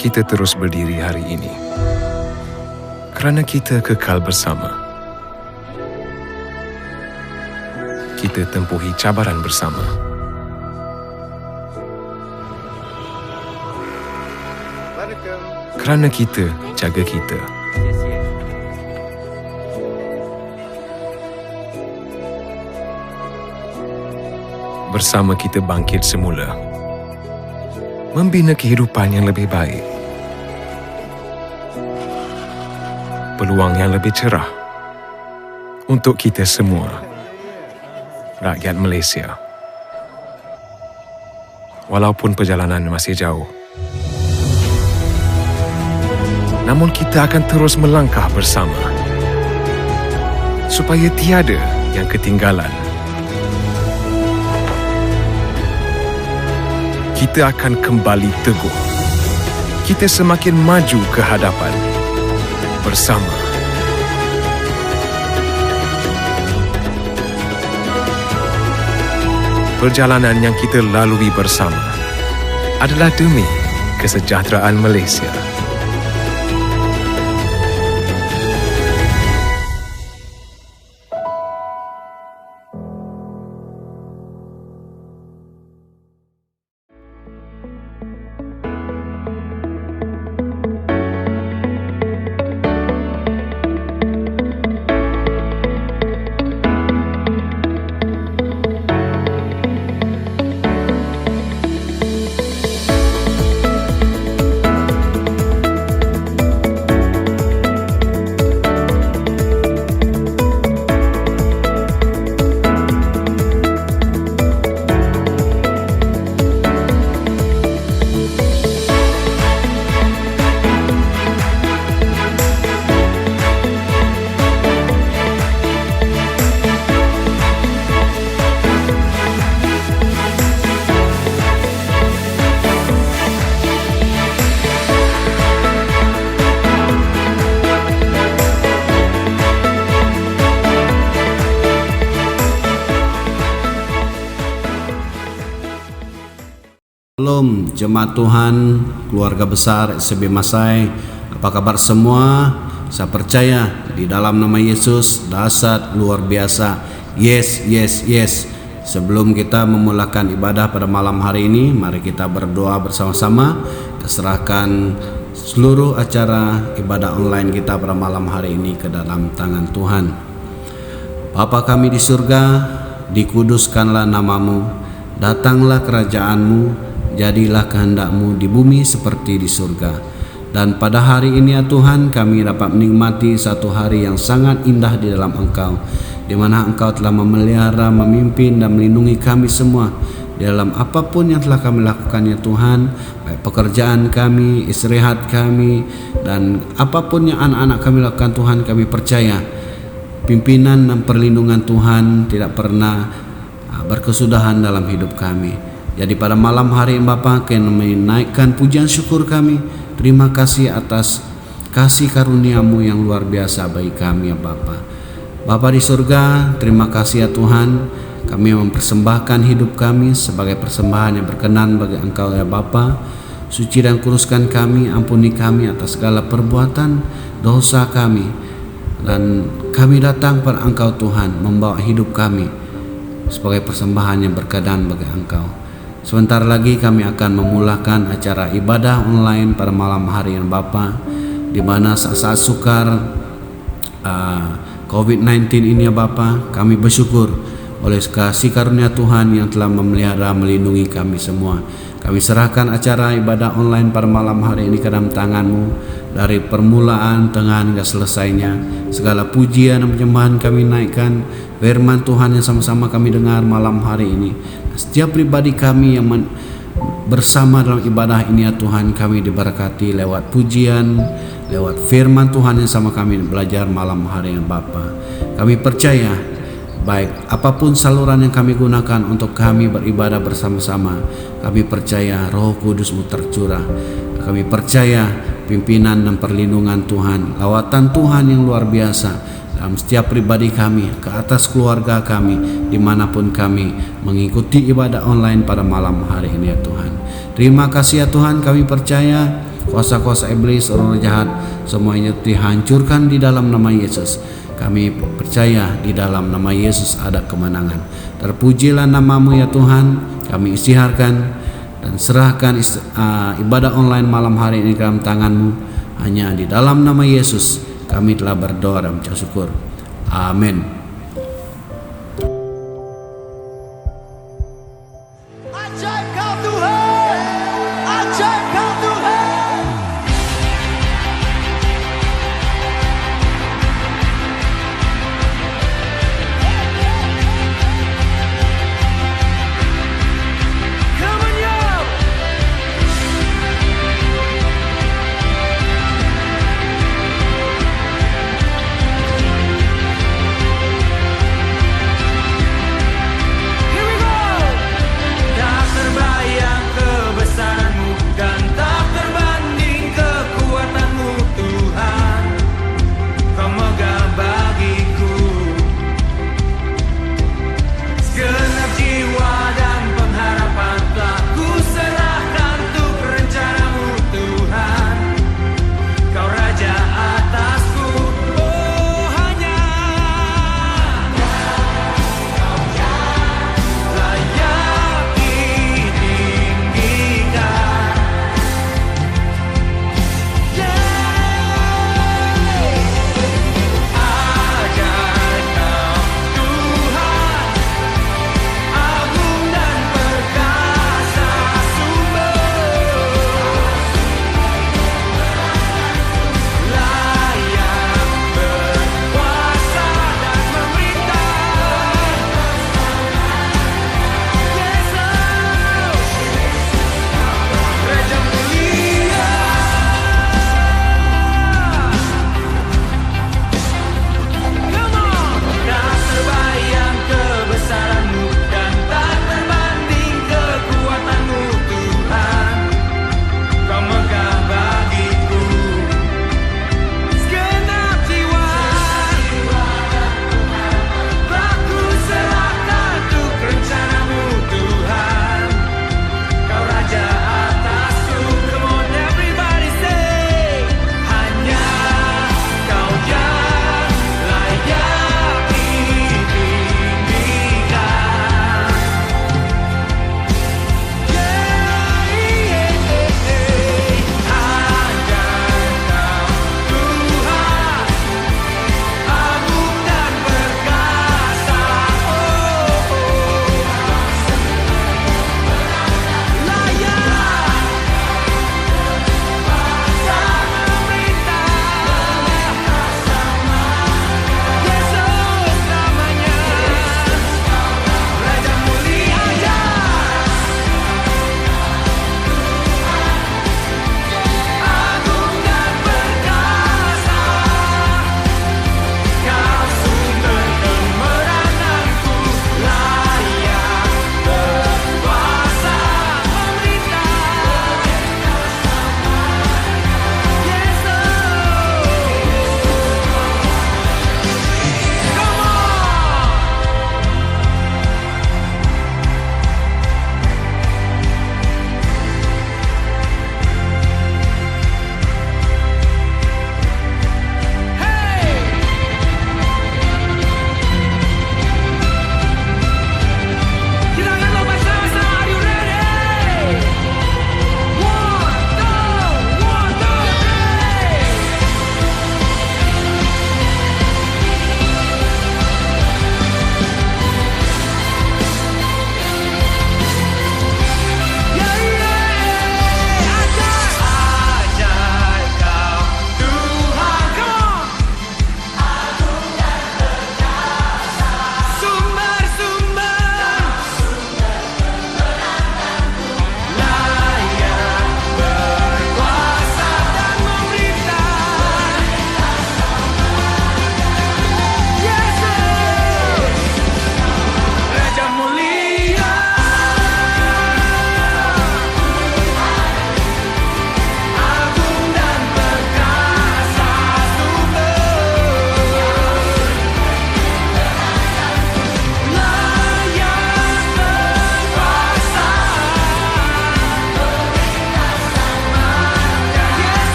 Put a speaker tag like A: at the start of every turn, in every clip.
A: Kita terus berdiri hari ini kerana kita kekal bersama. Kita tempuhi cabaran bersama. Kerana kita jaga kita. Bersama kita bangkit semula, membina kehidupan yang lebih baik, peluang yang lebih cerah untuk kita semua, rakyat Malaysia. Walaupun perjalanan masih jauh, namun kita akan terus melangkah bersama supaya tiada yang ketinggalan. Kita akan kembali teguh. Kita semakin maju ke hadapan bersama. Perjalanan yang kita lalui bersama adalah demi kesejahteraan Malaysia.
B: Shalom jemaat Tuhan, keluarga besar SCB Masai, apa kabar semua? Saya percaya di dalam nama Yesus dahsyat luar biasa. Yes, yes, yes. Sebelum kita memulakan ibadah pada malam hari ini, mari kita berdoa bersama-sama. Kita serahkan seluruh acara ibadah online kita pada malam hari ini ke dalam tangan Tuhan. Bapa kami di surga, dikuduskanlah namamu, datanglah kerajaanmu, jadilah kehendak-Mu di bumi seperti di surga. Dan pada hari ini ya Tuhan, kami dapat menikmati satu hari yang sangat indah di dalam Engkau, di mana Engkau telah memelihara, memimpin dan melindungi kami semua di dalam apapun yang telah kami lakukan ya Tuhan, baik pekerjaan kami, istirahat kami, dan apapun yang anak-anak kami lakukan Tuhan, kami percaya pimpinan dan perlindungan Tuhan tidak pernah berkesudahan dalam hidup kami. Jadi pada malam hari ini Bapa, kami menaikkan pujian syukur kami. Terima kasih atas kasih karunia-Mu yang luar biasa bagi kami ya Bapa. Bapa di surga, terima kasih ya Tuhan. Kami mempersembahkan hidup kami sebagai persembahan yang berkenan bagi Engkau ya Bapa. Suci dan kuruskan kami, ampuni kami atas segala perbuatan dosa kami. Dan kami datang pada Engkau Tuhan, membawa hidup kami sebagai persembahan yang berkenan bagi Engkau. Sebentar lagi kami akan memulakan acara ibadah online pada malam hari ini Bapa, di mana saat-saat sukar COVID-19 ini ya Bapa, kami bersyukur oleh kasih karunia Tuhan yang telah memelihara, melindungi kami semua. Kami serahkan acara ibadah online pada malam hari ini ke dalam tangan-Mu, dari permulaan, tengah hingga selesainya. Segala pujian dan penyembahan kami naikkan, firman Tuhan yang sama-sama kami dengar malam hari ini. Setiap pribadi kami yang bersama dalam ibadah ini ya Tuhan, kami diberkati lewat pujian, lewat firman Tuhan yang sama kami belajar malam hari ini Bapa. Kami percaya baik apapun saluran yang kami gunakan untuk kami beribadah bersama-sama, kami percaya Roh Kudus-Mu tercurah. Kami percaya pimpinan dan perlindungan Tuhan, lawatan Tuhan yang luar biasa dalam setiap pribadi kami, ke atas keluarga kami, dimanapun kami mengikuti ibadah online pada malam hari ini ya Tuhan. Terima kasih ya Tuhan, kami percaya kuasa-kuasa iblis, roh jahat, semuanya dihancurkan di dalam nama Yesus. Kami percaya di dalam nama Yesus ada kemenangan. Terpujilah namamu ya Tuhan. Kami isytiharkan dan serahkan ibadah online malam hari ini dalam tanganmu. Hanya di dalam nama Yesus kami telah berdoa dan mengucap syukur. Amin.
C: Ajaib kau Tuhan, ajaib kau Tuhan. Come on, yo.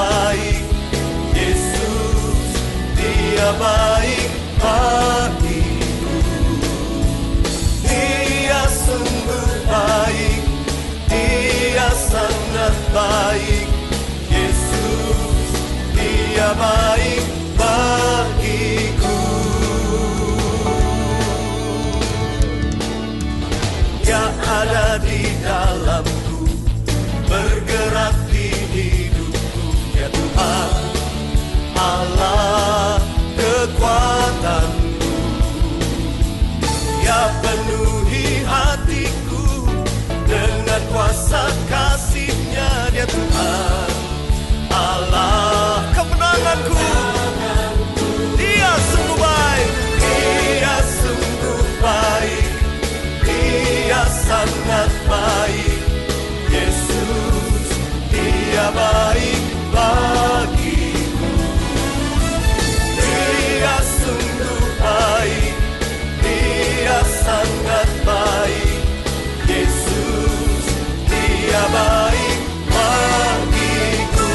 C: baik. Yesus, Dia baik bagiku. Dia sungguh baik, Dia sangat baik. Yesus, Dia baik bagiku. Dia ada di dalamku, bergerak di hidupku. Ya Tuhan, Allah kekuatanku. Dia penuhi hatiku dengan kuasa kasih-Nya. Dia Tuhan, Allah kemenanganku. Dia sungguh baik, Dia sungguh baik, Dia sangat baik. Yesus, Dia baik bagiku. Dia sungguh baik, Dia sangat baik. Yesus, Dia baik bagiku.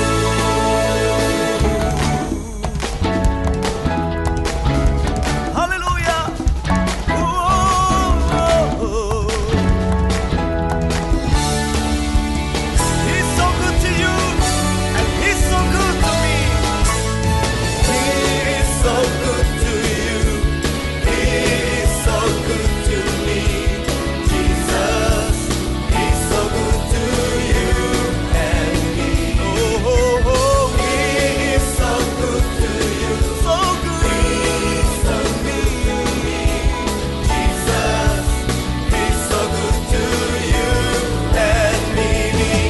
C: Haleluya. He's so good to you, and He's so good to me. He is so good to you. He is so good to me. Jesus, He's so good to you and me. Oh, oh, oh. He is so good to you. So good. He is so good to me. Jesus, He's so good to you and me.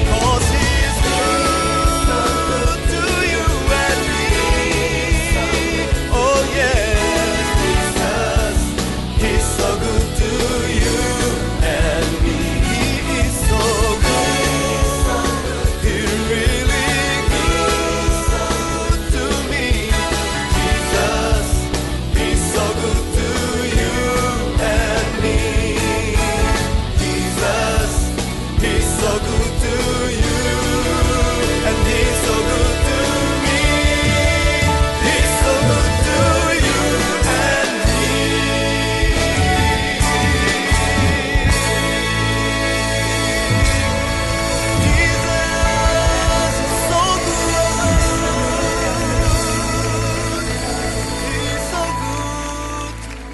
C: Because He's good to you and me. Oh yes, Jesus, He's so good to you and me. He is so good. He really good to me. Jesus, He's so good to you and me. Jesus, He's so good to you, and He's so good to me. He's so good to you and me. Jesus is so good. He's so good to me.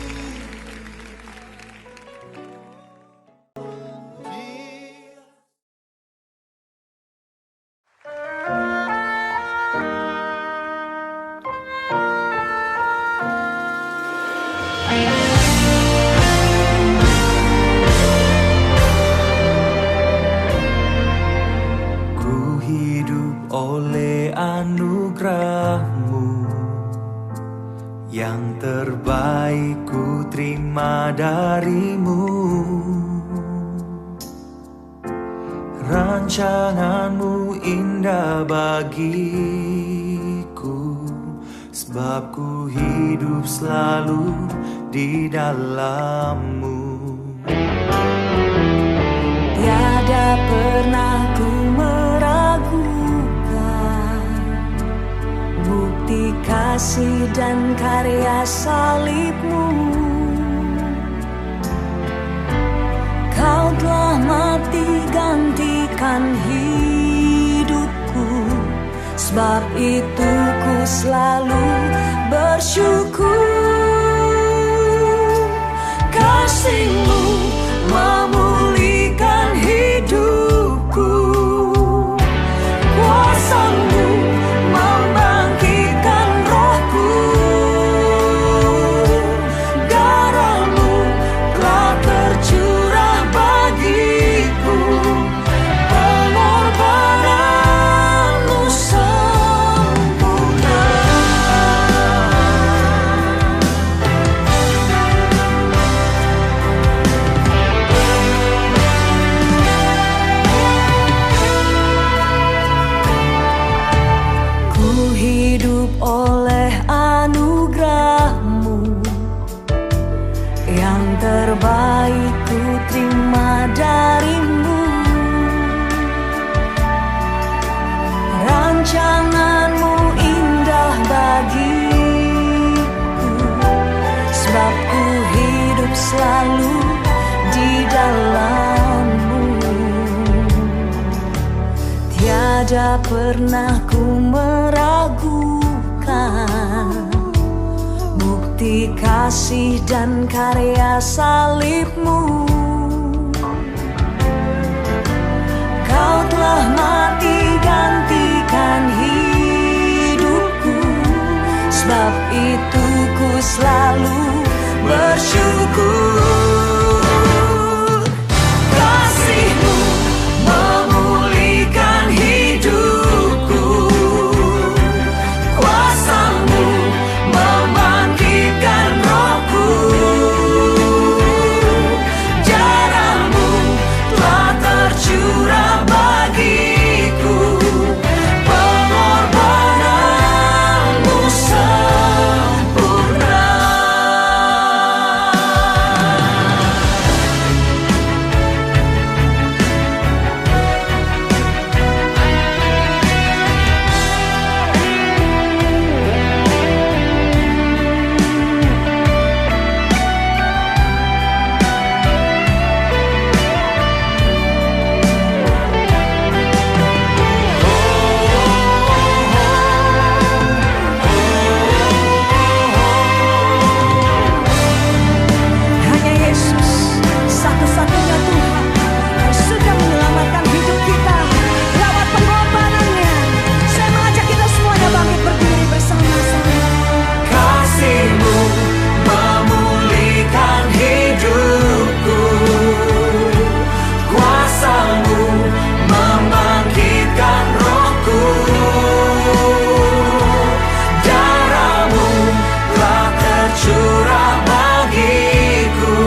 C: Ku hidup oleh anugerah-Mu, yang terbaik ku terima dari-Mu. Rancangan-Mu indah bagiku, sebab ku hidup selalu di dalam-Mu.
D: Tiada pernah ku meragukan bukti kasih dan karya salib-Mu. Kau telah mati gantikan hidupku, sebab itu ku selalu bersyukur. Kasih-Mu memulihkan hidupku, kuasa-Mu membangkitkan rohku. Darah-Mu telah tercurah bagiku, pengorbanan-Mu sempurna. tidak pernah ku meragukan bukti kasih dan karya salib-Mu. Kau telah mati gantikan hidupku, sebab itu ku selalu bersyukur. Kasih-Mu memulihkan hidupku, kuasa-Mu membangkitkan rohku. Darah-Mu telah tercurah bagiku, pengorbanan-Mu sempurna. Hanya Yesus satu-satunya Tuhan yang sudah menyelamatkan hidup kita lewat pengorbanan-Nya. Saya mengajak kita semuanya bangkit berdiri bersama-sama. Kasih-Mu memulihkan hidupku, kuasa-Mu membangkitkan rohku. Darah-Mu telah tercurah bagiku,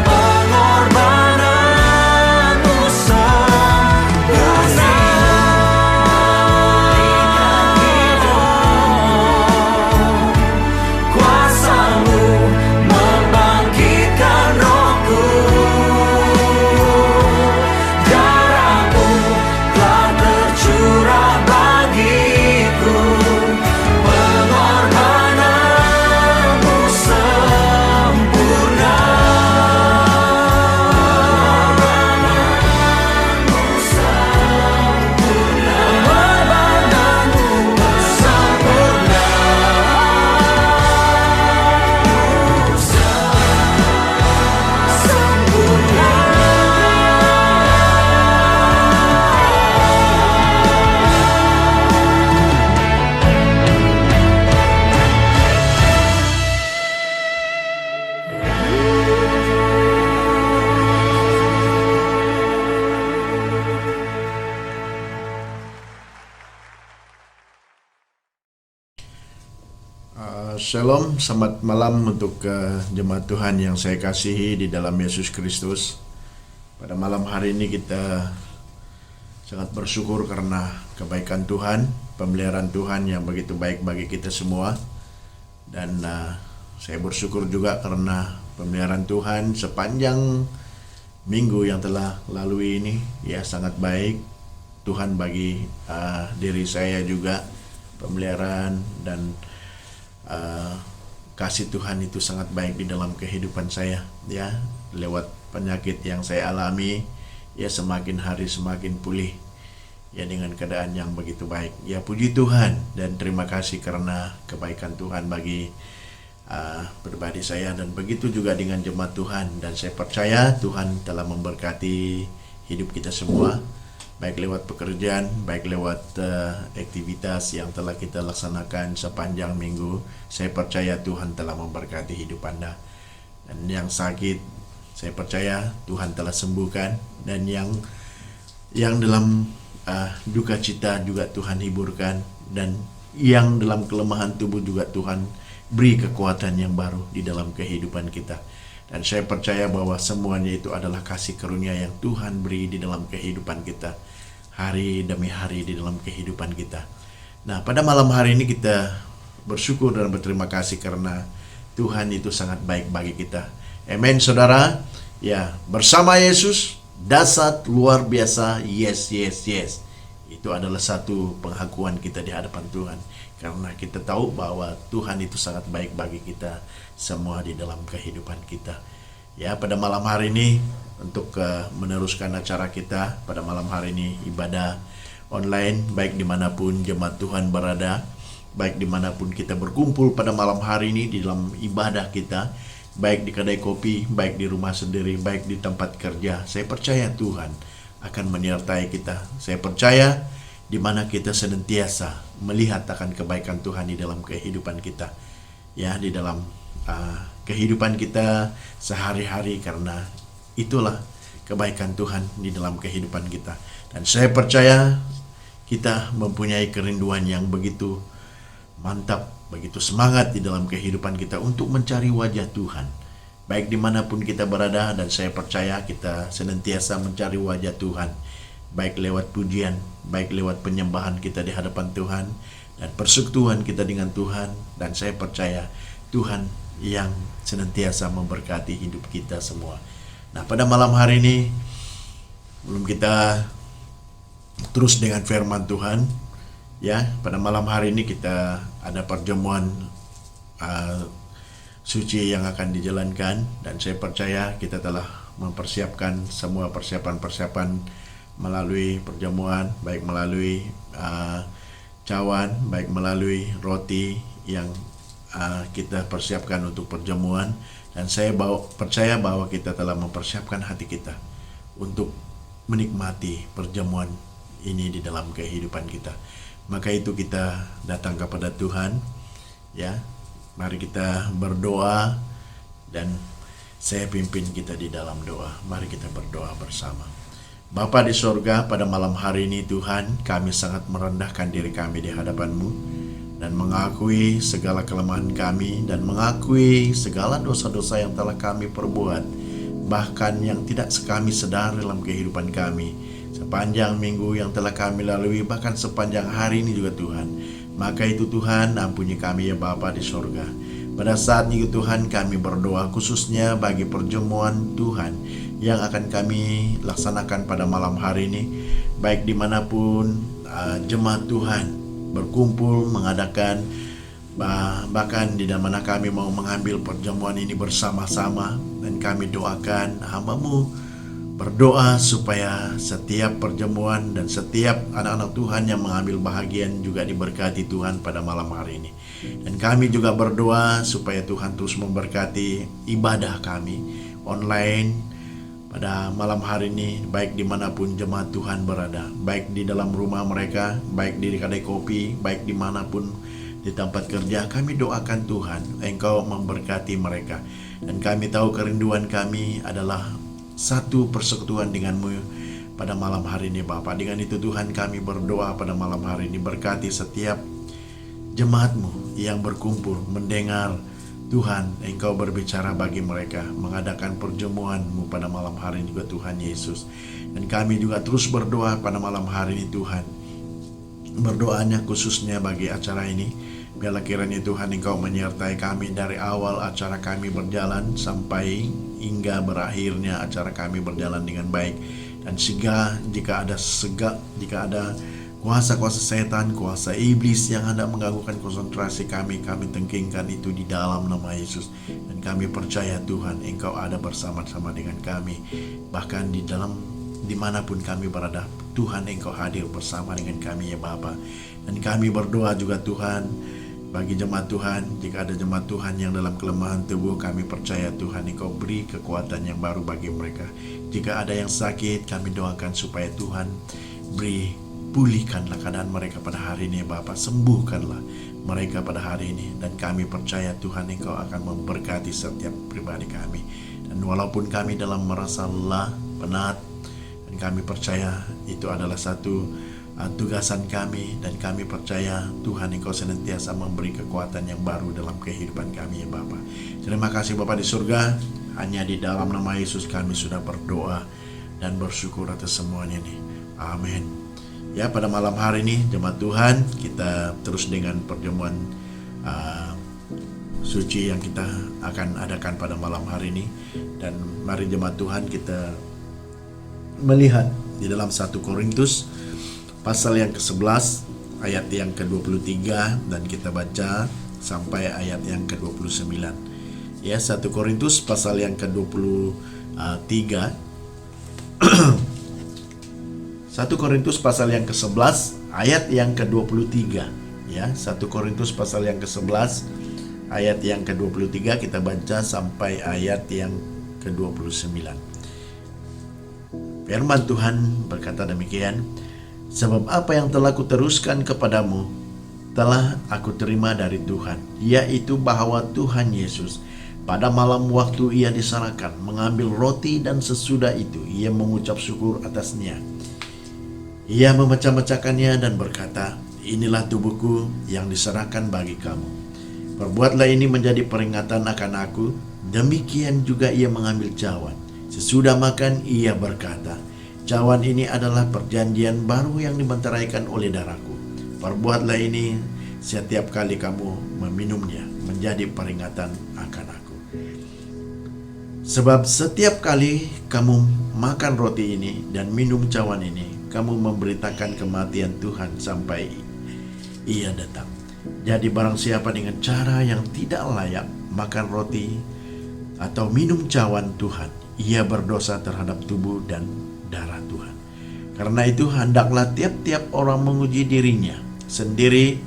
D: pengorbanan-Mu sempurna. Kuasa-Mu membangkitkan rohku. Darah-Mu telah tercurah bagiku, pengorbanan-Mu sempurna. Pengorbanan-Mu sempurna. Pengorbanan-Mu sempurna.
E: Shalom, selamat malam untuk jemaat Tuhan yang saya kasihi di dalam Yesus Kristus. Pada malam hari ini kita sangat bersyukur karena kebaikan Tuhan, pemeliharaan Tuhan yang begitu baik bagi kita semua. Dan saya bersyukur juga karena pemeliharaan Tuhan sepanjang minggu yang telah lalui ini, ya sangat baik Tuhan bagi diri saya juga. Pemeliharaan dan kasih Tuhan itu sangat baik di dalam kehidupan saya, ya. Lewat penyakit yang saya alami, ya semakin hari semakin pulih, ya dengan keadaan yang begitu baik. Ya puji Tuhan dan terima kasih karena kebaikan Tuhan bagi pribadi saya, dan begitu juga dengan jemaat Tuhan. Dan saya percaya Tuhan telah memberkati hidup kita semua, baik lewat pekerjaan, baik lewat aktivitas yang telah kita laksanakan sepanjang minggu. Saya percaya Tuhan telah memberkati hidup Anda. Dan yang sakit, saya percaya Tuhan telah sembuhkan. Dan yang dalam duka cita juga Tuhan hiburkan. Dan yang dalam kelemahan tubuh juga Tuhan beri kekuatan yang baru di dalam kehidupan kita. Dan saya percaya bahwa semuanya itu adalah kasih karunia yang Tuhan beri di dalam kehidupan kita, hari demi hari di dalam kehidupan kita. Nah, pada malam hari ini kita bersyukur dan berterima kasih karena Tuhan itu sangat baik bagi kita. Amin, saudara. Ya, bersama Yesus, dahsyat luar biasa. Yes, yes, yes. Itu adalah satu pengakuan kita di hadapan Tuhan. Karena kita tahu bahwa Tuhan itu sangat baik bagi kita semua di dalam kehidupan kita. Ya, pada malam hari ini untuk meneruskan acara kita pada malam hari ini, ibadah online, baik dimanapun jemaat Tuhan berada, baik dimanapun kita berkumpul pada malam hari ini di dalam ibadah kita, baik di kedai kopi, baik di rumah sendiri, baik di tempat kerja. Saya percaya Tuhan akan menyertai kita. Saya percaya di mana kita senantiasa melihat akan kebaikan Tuhan di dalam kehidupan kita, ya, di dalam kehidupan kita sehari-hari, karena itulah kebaikan Tuhan di dalam kehidupan kita. Dan saya percaya kita mempunyai kerinduan yang begitu mantap, begitu semangat di dalam kehidupan kita untuk mencari wajah Tuhan, baik dimanapun kita berada. Dan saya percaya kita senantiasa mencari wajah Tuhan, baik lewat pujian, baik lewat penyembahan kita di hadapan Tuhan, dan persekutuan kita dengan Tuhan. Dan saya percaya Tuhan yang senantiasa memberkati hidup kita semua. Nah, pada malam hari ini, belum kita terus dengan firman Tuhan, ya, pada malam hari ini kita ada perjamuan suci yang akan dijalankan. Dan saya percaya kita telah mempersiapkan semua persiapan-persiapan melalui perjamuan, baik melalui cawan, baik melalui roti yang kita persiapkan untuk perjamuan. Dan saya percaya bahwa kita telah mempersiapkan hati kita untuk menikmati perjamuan ini di dalam kehidupan kita. Maka itu kita datang kepada Tuhan, ya. Mari kita berdoa, dan saya pimpin kita di dalam doa. Mari kita berdoa bersama. Bapa di sorga, pada malam hari ini Tuhan, kami sangat merendahkan diri kami di hadapan-Mu, dan mengakui segala kelemahan kami, dan mengakui segala dosa-dosa yang telah kami perbuat, bahkan yang tidak kami sadari dalam kehidupan kami, sepanjang minggu yang telah kami lalui, bahkan sepanjang hari ini juga Tuhan. Maka itu Tuhan, ampuni kami ya Bapa di sorga. Pada saat ini Tuhan, kami berdoa khususnya bagi perjamuan Tuhan yang akan kami laksanakan pada malam hari ini, baik dimanapun jemaat Tuhan berkumpul mengadakan, bahkan di mana kami mau mengambil perjamuan ini bersama-sama. Dan kami doakan, hamba-Mu berdoa supaya setiap perjamuan dan setiap anak-anak Tuhan yang mengambil bahagian juga diberkati Tuhan pada malam hari ini. Dan kami juga berdoa supaya Tuhan terus memberkati ibadah kami online pada malam hari ini, baik dimanapun jemaat Tuhan berada, baik di dalam rumah mereka, baik di kedai kopi, baik dimanapun di tempat kerja. Kami doakan Tuhan, Engkau memberkati mereka. Dan kami tahu kerinduan kami adalah satu persekutuan dengan-Mu pada malam hari ini Bapa. Dengan itu Tuhan, kami berdoa pada malam hari ini, berkati setiap jemaat-Mu yang berkumpul mendengar Tuhan, Engkau berbicara bagi mereka, mengadakan perjamuan-Mu pada malam hari ini juga Tuhan Yesus. Dan kami juga terus berdoa pada malam hari ini Tuhan, berdoanya khususnya bagi acara ini. Biarlah kiranya Tuhan Engkau menyertai kami dari awal acara kami berjalan sampai hingga berakhirnya acara kami berjalan dengan baik. Dan jika ada kuasa-kuasa setan, kuasa iblis yang hendak mengganggukan konsentrasi kami tengkingkan itu di dalam nama Yesus. Dan kami percaya Tuhan, Engkau ada bersama-sama dengan kami. Bahkan dimanapun kami berada, Tuhan Engkau hadir bersama dengan kami ya Bapa. Dan kami berdoa juga Tuhan, bagi jemaat Tuhan, jika ada jemaat Tuhan yang dalam kelemahan tubuh, kami percaya Tuhan Engkau beri kekuatan yang baru bagi mereka. Jika ada yang sakit, kami doakan supaya Tuhan pulihkanlah keadaan mereka pada hari ini Bapa, sembuhkanlah mereka pada hari ini. Dan kami percaya Tuhan Engkau akan memberkati setiap pribadi kami. Dan walaupun kami dalam merasa lelah, penat, dan kami percaya itu adalah satu tugasan kami, dan kami percaya Tuhan Engkau senantiasa memberi kekuatan yang baru dalam kehidupan kami ya Bapa. Terima kasih Bapa di surga, hanya di dalam nama Yesus kami sudah berdoa dan bersyukur atas semuanya ini. Amin. Ya, pada malam hari ini jemaat Tuhan, kita terus dengan perjamuan suci yang kita akan adakan pada malam hari ini. Dan mari jemaat Tuhan kita melihat di dalam 1 Korintus pasal yang ke-11 ayat yang ke-23, dan kita baca sampai ayat yang ke-29. Ya, 1 Korintus pasal yang ke-23 1 1 Korintus pasal yang ke-11 ayat yang ke-23 ya. 1 Korintus pasal yang ke-11 ayat yang ke-23 kita baca sampai ayat yang ke-29. Firman Tuhan berkata demikian, sebab apa yang telah kuteruskan kepadamu telah aku terima dari Tuhan, yaitu bahwa Tuhan Yesus pada malam waktu ia disalahkan mengambil roti, dan sesudah itu ia mengucap syukur atasnya. Ia memecah-mecahkannya dan berkata, inilah tubuhku yang diserahkan bagi kamu. Perbuatlah ini menjadi peringatan akan aku. Demikian juga ia mengambil cawan. Sesudah makan ia berkata, cawan ini adalah perjanjian baru yang dibenteraikan oleh darahku. Perbuatlah ini setiap kali kamu meminumnya menjadi peringatan akan aku. Sebab setiap kali kamu makan roti ini dan minum cawan ini, kamu memberitakan kematian Tuhan sampai ia datang. Jadi barang siapa dengan cara yang tidak layak makan roti atau minum cawan Tuhan, ia berdosa terhadap tubuh dan darah Tuhan. Karena itu hendaklah tiap-tiap orang menguji dirinya sendiri,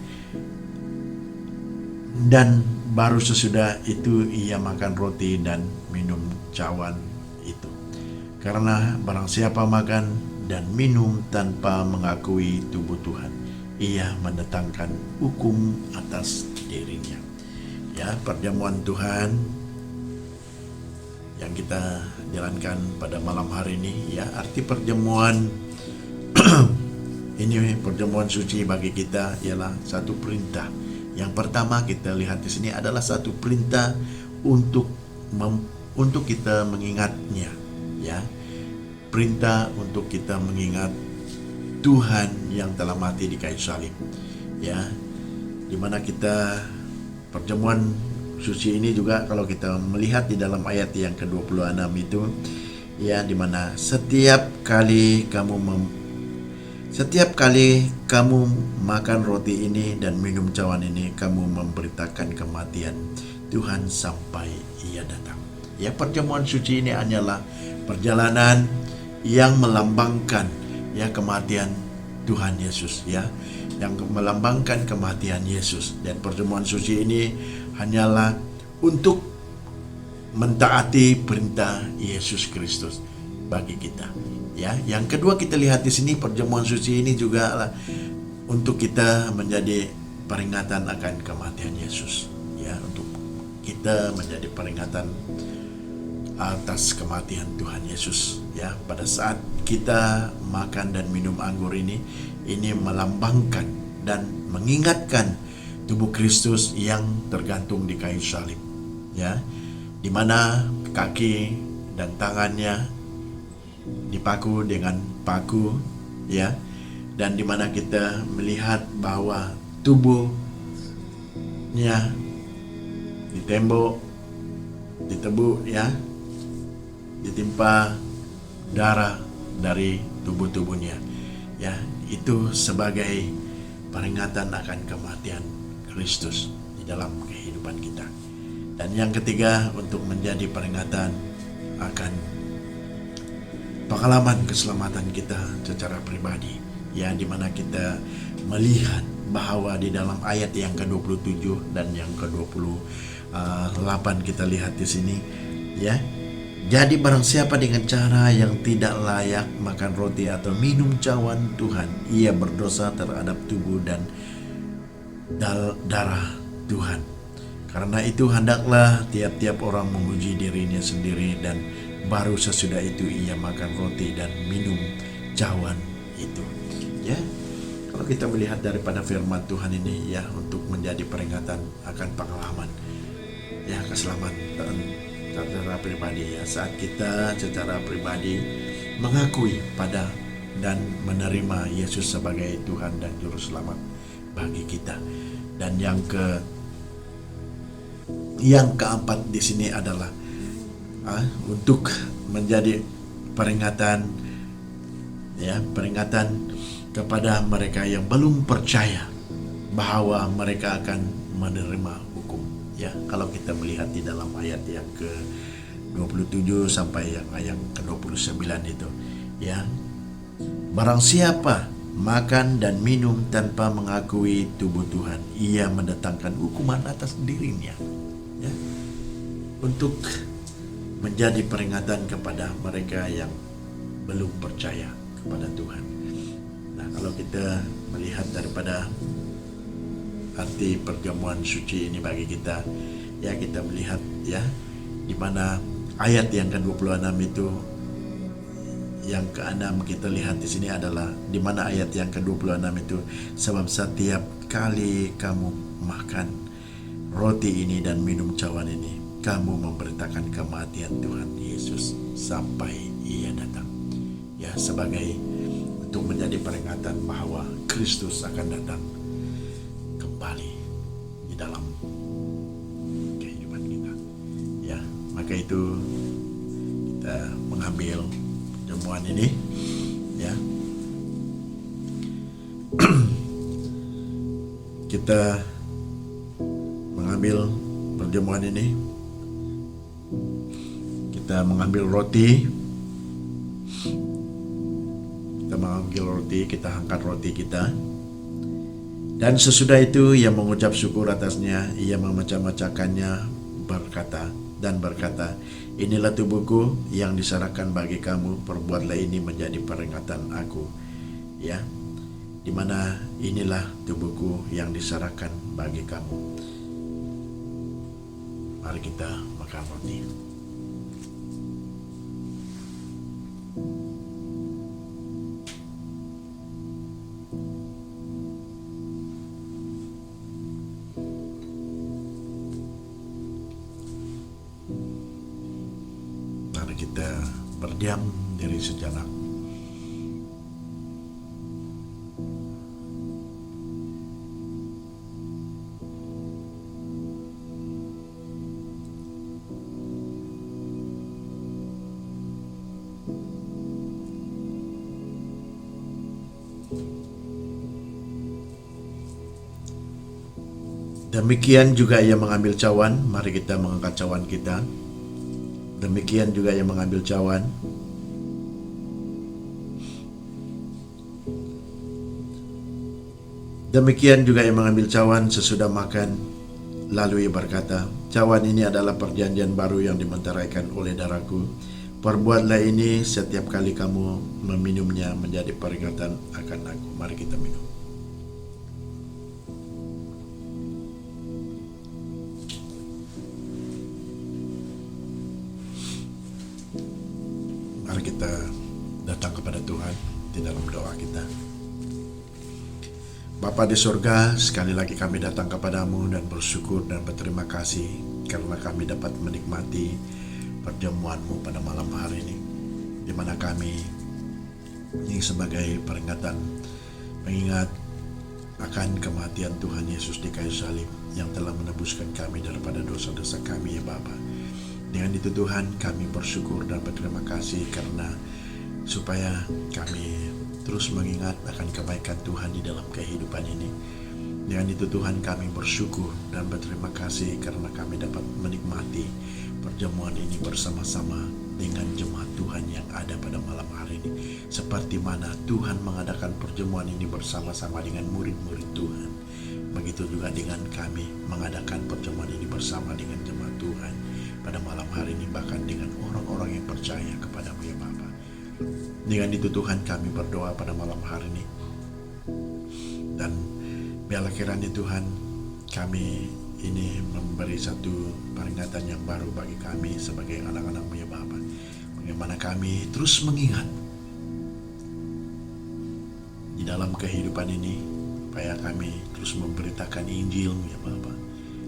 E: dan baru sesudah itu ia makan roti dan minum cawan itu. Karena barang siapa makan dan minum tanpa mengakui tubuh Tuhan, ia mendatangkan hukum atas dirinya. Ya, perjamuan Tuhan yang kita jalankan pada malam hari ini, ya, arti perjamuan ini perjamuan suci bagi kita ialah satu perintah. Yang pertama kita lihat di sini adalah satu perintah untuk kita mengingatnya, ya. Perintah untuk kita mengingat Tuhan yang telah mati di kayu salib, ya. Dimana kita perjamuan suci ini juga kalau kita melihat di dalam ayat yang ke-26 itu, ya, dimana setiap kali kamu makan roti ini dan minum cawan ini, kamu memberitakan kematian Tuhan sampai ia datang. Ya, perjamuan suci ini hanyalah perjalanan yang melambangkan, ya, kematian Tuhan Yesus, ya, yang melambangkan kematian Yesus. Dan perjamuan suci ini hanyalah untuk mentaati perintah Yesus Kristus bagi kita. Ya, yang kedua kita lihat di sini perjamuan suci ini juga adalah untuk kita menjadi peringatan akan kematian Yesus, ya, untuk kita menjadi peringatan atas kematian Tuhan Yesus, ya. Pada saat kita makan dan minum anggur ini melambangkan dan mengingatkan tubuh Kristus yang tergantung di kayu salib, ya, di mana kaki dan tangannya dipaku dengan paku, ya, dan di mana kita melihat bahwa tubuhnya ditebuk, ya, ditimpa darah dari tubuhnya, ya. Itu sebagai peringatan akan kematian Kristus di dalam kehidupan kita. Dan yang ketiga, untuk menjadi peringatan akan pengalaman keselamatan kita secara pribadi, ya, di mana kita melihat bahwa di dalam ayat yang ke-27 dan yang ke-28 kita lihat di sini, ya. Jadi barang siapa dengan cara yang tidak layak makan roti atau minum cawan Tuhan, ia berdosa terhadap tubuh dan darah Tuhan. Karena itu hendaklah tiap-tiap orang menguji dirinya sendiri, dan baru sesudah itu ia makan roti dan minum cawan itu. Ya, kalau kita melihat daripada firman Tuhan ini, ya, untuk menjadi peringatan akan pengalaman, ya, keselamatan secara pribadi, ya, saat kita secara pribadi mengakui pada dan menerima Yesus sebagai Tuhan dan Juru Selamat bagi kita. Dan yang keempat di sini adalah untuk menjadi peringatan, ya, peringatan kepada mereka yang belum percaya bahwa mereka akan menerima hukum, ya. Kalau kita melihat di dalam ayat yang ke-27 sampai yang ayat ke-29 itu, ya, Barang siapa makan dan minum tanpa mengakui tubuh Tuhan, ia mendatangkan hukuman atas dirinya. Ya. Untuk menjadi peringatan kepada mereka yang belum percaya kepada Tuhan. Nah, kalau kita melihat daripada arti perjamuan suci ini bagi kita, ya kita melihat ya di mana ayat yang ke-26 itu, yang ke-6 kita lihat di sini adalah di mana ayat yang ke-26 itu, sebab setiap kali kamu makan roti ini dan minum cawan ini, kamu memberitakan kematian Tuhan Yesus sampai ia datang. Ya, sebagai untuk menjadi peringatan bahwa Kristus akan datang kembali di dalam kehidupan kita. Ya, maka itu kita mengambil perjamuan ini, ya. Kita mengambil perjamuan ini. Kita mengambil roti. Kita mengambil roti, kita angkat roti kita. Dan sesudah itu ia mengucap syukur atasnya, ia memecah-mecahkannya berkata, inilah tubuhku yang diserahkan bagi kamu, perbuatlah ini menjadi peringatan aku. Ya, dimana inilah tubuhku yang diserahkan bagi kamu. Mari kita makan roti. Mari kita berdiam diri sejenak. Demikian juga ia mengambil cawan. Mari kita mengangkat cawan kita. Demikian juga ia mengambil cawan. Demikian juga ia mengambil cawan sesudah makan. Lalu ia berkata, cawan ini adalah perjanjian baru yang dimenteraikan oleh darahku. Perbuatlah ini setiap kali kamu meminumnya menjadi peringatan akan aku. Mari kita minum. Mari kita datang kepada Tuhan di dalam doa kita. Bapa di surga, sekali lagi kami datang kepadamu dan bersyukur dan berterima kasih karena kami dapat menikmati perjamuanmu pada malam hari ini, di mana kami ini sebagai peringatan mengingat akan kematian Tuhan Yesus di kayu salib yang telah menebuskan kami daripada dosa-dosa kami, ya Bapa. Dengan itu Tuhan, kami bersyukur dan berterima kasih karena supaya kami terus mengingat akan kebaikan Tuhan di dalam kehidupan ini. Dengan itu Tuhan, kami bersyukur dan berterima kasih karena kami dapat menikmati perjamuan ini bersama-sama dengan jemaat Tuhan yang ada pada malam hari ini. Seperti mana Tuhan mengadakan perjamuan ini bersama-sama dengan murid-murid Tuhan, begitu juga dengan kami mengadakan perjamuan ini bersama dengan jemaat Tuhan pada malam hari ini, bahkan dengan orang-orang yang percaya kepadamu, ya Bapa. Dengan itu Tuhan, kami berdoa pada malam hari ini, dan biarlah kiranya Tuhan, kami ini memberi satu peringatan yang baru bagi kami sebagai anak-anak-Mu, ya Bapa. Bagaimana kami terus mengingat di dalam kehidupan ini, supaya kami terus memberitakan Injil-Mu, ya Bapa,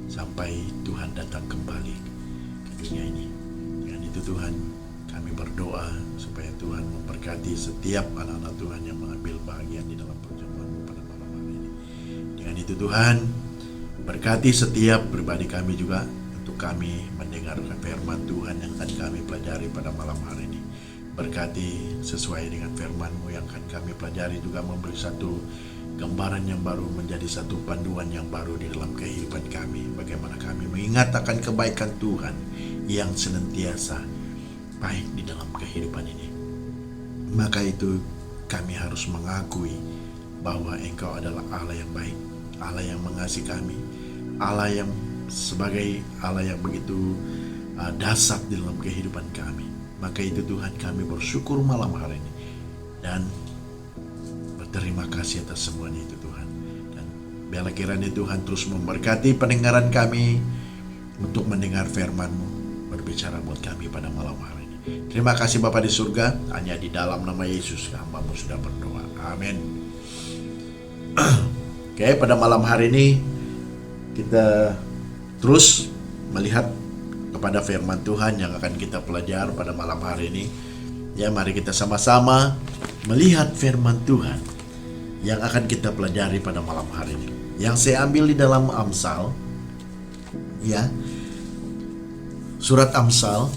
E: sampai Tuhan datang kembali dunia ini. Dengan itu Tuhan, kami berdoa supaya Tuhan memberkati setiap anak-anak Tuhan yang mengambil bagian di dalam perjamuan pada malam hari ini. Dengan itu Tuhan, berkati setiap pribadi kami juga untuk kami mendengar firman Tuhan yang akan kami pelajari pada malam hari ini. Berkati sesuai dengan firman-Mu yang akan kami pelajari, juga memberi satu gambaran yang baru, menjadi satu panduan yang baru di dalam kehidupan kami. Bagaimana kami mengingat akan kebaikan Tuhan yang senantiasa baik di dalam kehidupan ini. Maka itu kami harus mengakui bahwa Engkau adalah Allah yang baik, Allah yang mengasihi kami, Allah yang sebagai Allah yang begitu dahsyat di dalam kehidupan kami. Maka itu Tuhan, kami bersyukur malam hari ini dan berterima kasih atas semuanya itu Tuhan. Dan biarlah kiranya Tuhan terus memberkati pendengaran kami untuk mendengar firman-Mu berbicara buat kami pada malam hari ini. Terima kasih Bapa di surga, hanya di dalam nama Yesus hamba-Mu sudah berdoa. Amin. Oke, pada malam hari ini kita terus melihat kepada firman Tuhan yang akan kita pelajari pada malam hari ini. Ya, mari kita sama-sama melihat firman Tuhan yang akan kita pelajari pada malam hari ini. Yang saya ambil di dalam Amsal, ya, surat Amsal,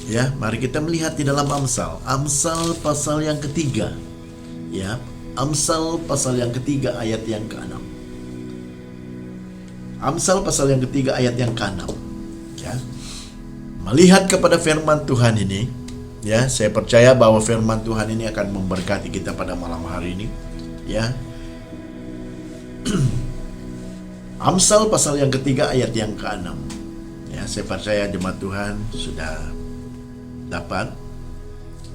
E: ya, mari kita melihat di dalam Amsal. Amsal pasal yang ketiga, ya, Amsal pasal yang ketiga ayat yang ke-6. Amsal pasal yang ketiga ayat yang ke-6, ya. Melihat kepada firman Tuhan ini, ya, saya percaya bahwa firman Tuhan ini akan memberkati kita pada malam hari ini, ya. Amsal pasal yang ketiga ayat yang ke-6. Ya, saya percaya jemaat Tuhan sudah dapat.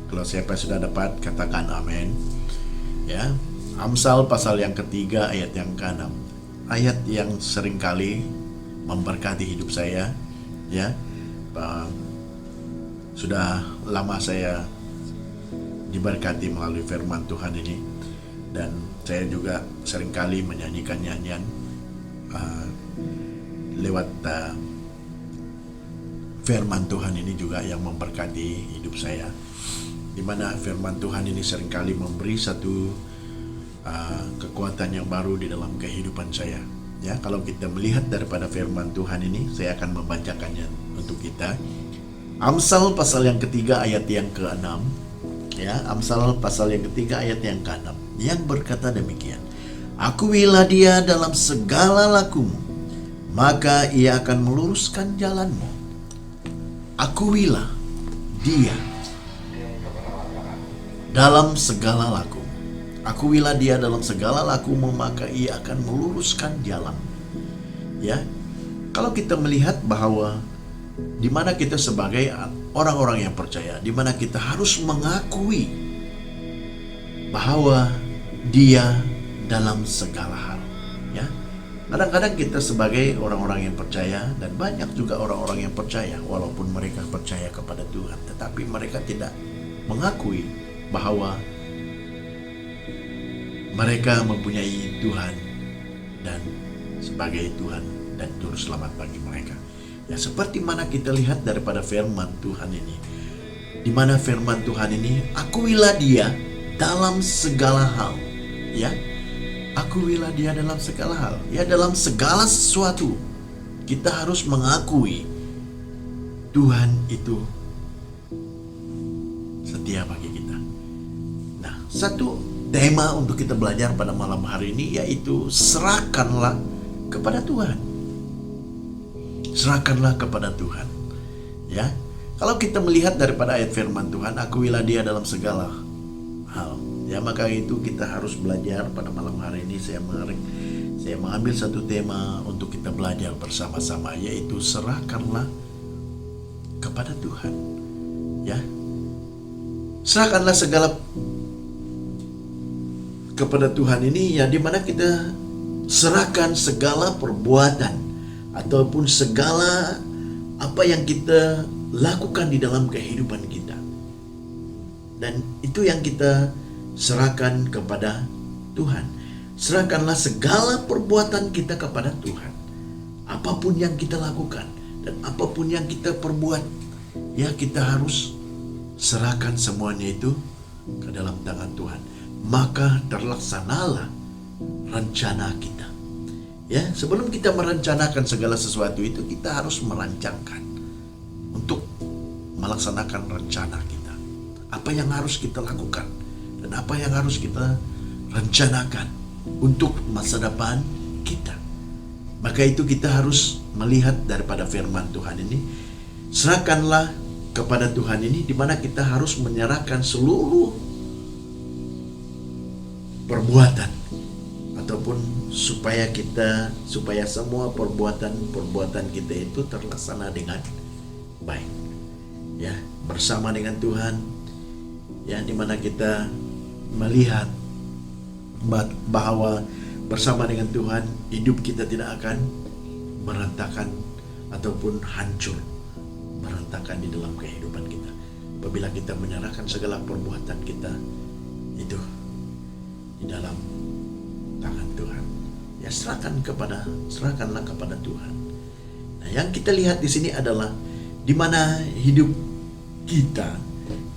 E: Kalau siapa sudah dapat, katakan amin. Ya, Amsal pasal yang ketiga ayat yang ke-6. Ayat yang seringkali memberkati hidup saya, ya. Sudah lama saya diberkati melalui firman Tuhan ini, dan saya juga seringkali menyanyikan nyanyian lewat firman Tuhan ini juga yang memberkati hidup saya, di mana firman Tuhan ini seringkali memberi satu kekuatan yang baru di dalam kehidupan saya. Ya, kalau kita melihat daripada firman Tuhan ini, saya akan membacakannya untuk kita. Amsal pasal yang ketiga ayat yang ke-6, ya, Amsal pasal yang ketiga ayat yang ke-6, yang berkata demikian: Akuilah dia dalam segala lakumu, maka ia akan meluruskan jalanmu. Akuilah dia dalam segala lakumu. Akuilah dia dalam segala lakumu, maka ia akan meluruskan jalan. Ya, kalau kita melihat bahwa di mana kita sebagai orang-orang yang percaya, di mana kita harus mengakui bahwa dia dalam segala hal. Ya, kadang-kadang kita sebagai orang-orang yang percaya, dan banyak juga orang-orang yang percaya, walaupun mereka percaya kepada Tuhan, tetapi mereka tidak mengakui bahwa mereka mempunyai Tuhan dan sebagai Tuhan dan Juru Selamat bagi mereka. Ya, seperti mana kita lihat daripada firman Tuhan ini, di mana firman Tuhan ini, akuilah dia dalam segala hal. Ya, akuilah dia dalam segala hal. Ya, dalam segala sesuatu kita harus mengakui Tuhan itu setia bagi kita. Nah, satu tema untuk kita belajar pada malam hari ini yaitu serahkanlah kepada Tuhan. Serahkanlah kepada Tuhan. Ya, kalau kita melihat daripada ayat firman Tuhan, akuilah dia dalam segala hal. Ya, maka itu kita harus belajar pada malam hari ini. Saya mengambil satu tema untuk kita belajar bersama-sama, yaitu serahkanlah kepada Tuhan. Ya, serahkanlah segala kepada Tuhan ini, ya, dimana kita serahkan segala perbuatan ataupun segala apa yang kita lakukan di dalam kehidupan kita, dan itu yang kita serahkan kepada Tuhan. Serahkanlah segala perbuatan kita kepada Tuhan, apapun yang kita lakukan dan apapun yang kita perbuat, ya, kita harus serahkan semuanya itu ke dalam tangan Tuhan. Maka terlaksanalah rencana kita. Ya, sebelum kita merencanakan segala sesuatu itu, kita harus merancangkan untuk melaksanakan rencana kita. Apa yang harus kita lakukan dan apa yang harus kita rencanakan untuk masa depan kita. Maka itu kita harus melihat daripada firman Tuhan ini. Serahkanlah kepada Tuhan ini, di mana kita harus menyerahkan seluruh perbuatan, ataupun supaya semua perbuatan kita itu terlaksana dengan baik, ya, bersama dengan Tuhan, ya, dimana kita melihat bahwa bersama dengan Tuhan hidup kita tidak akan berantakan ataupun hancur berantakan di dalam kehidupan kita apabila kita menyerahkan segala perbuatan kita itu di dalam tangan Tuhan. Ya, serahkanlah kepada Tuhan. Nah, yang kita lihat di sini adalah di mana hidup kita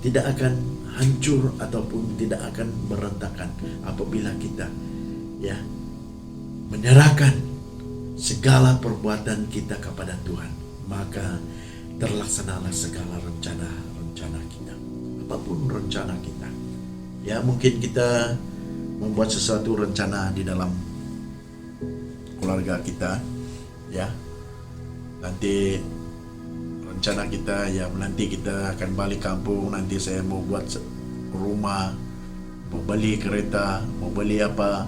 E: tidak akan hancur ataupun tidak akan berantakan apabila kita, ya, menyerahkan segala perbuatan kita kepada Tuhan. Maka terlaksanalah segala rencana kita, apapun rencana kita. Ya, mungkin kita membuat sesuatu rencana di dalam keluarga kita, ya, nanti rencana kita, ya, nanti kita akan balik kampung, nanti saya mau buat rumah, mau beli kereta, mau beli apa,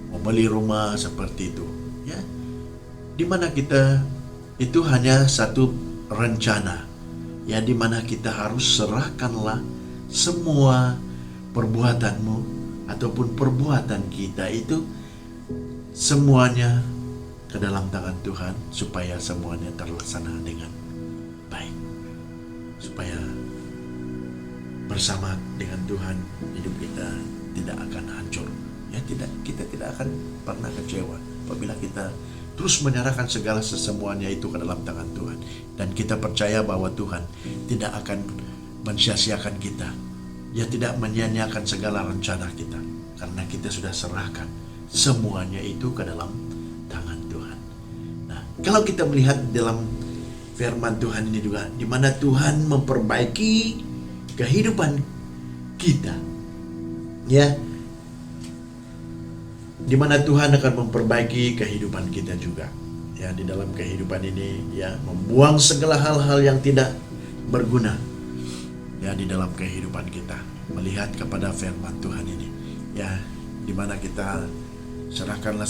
E: mau beli rumah, seperti itu, ya, dimana kita itu hanya satu rencana, ya, dimana kita harus serahkanlah semua perbuatanmu ataupun perbuatan kita itu semuanya ke dalam tangan Tuhan, supaya semuanya terlaksana dengan baik, supaya bersama dengan Tuhan hidup kita tidak akan hancur, ya, kita tidak akan pernah kecewa apabila kita terus menyerahkan segala semuanya itu ke dalam tangan Tuhan, dan kita percaya bahwa Tuhan tidak akan mensia-siakan kita, ya, tidak menyia-nyiakan segala rencana kita, karena kita sudah serahkan semuanya itu ke dalam tangan Tuhan. Nah, kalau kita melihat dalam firman Tuhan ini juga, di mana Tuhan memperbaiki kehidupan kita, ya, di mana Tuhan akan memperbaiki kehidupan kita juga, ya, di dalam kehidupan ini, ya, membuang segala hal-hal yang tidak berguna, ya, di dalam kehidupan kita, melihat kepada firman Tuhan ini, ya, di mana kita serahkanlah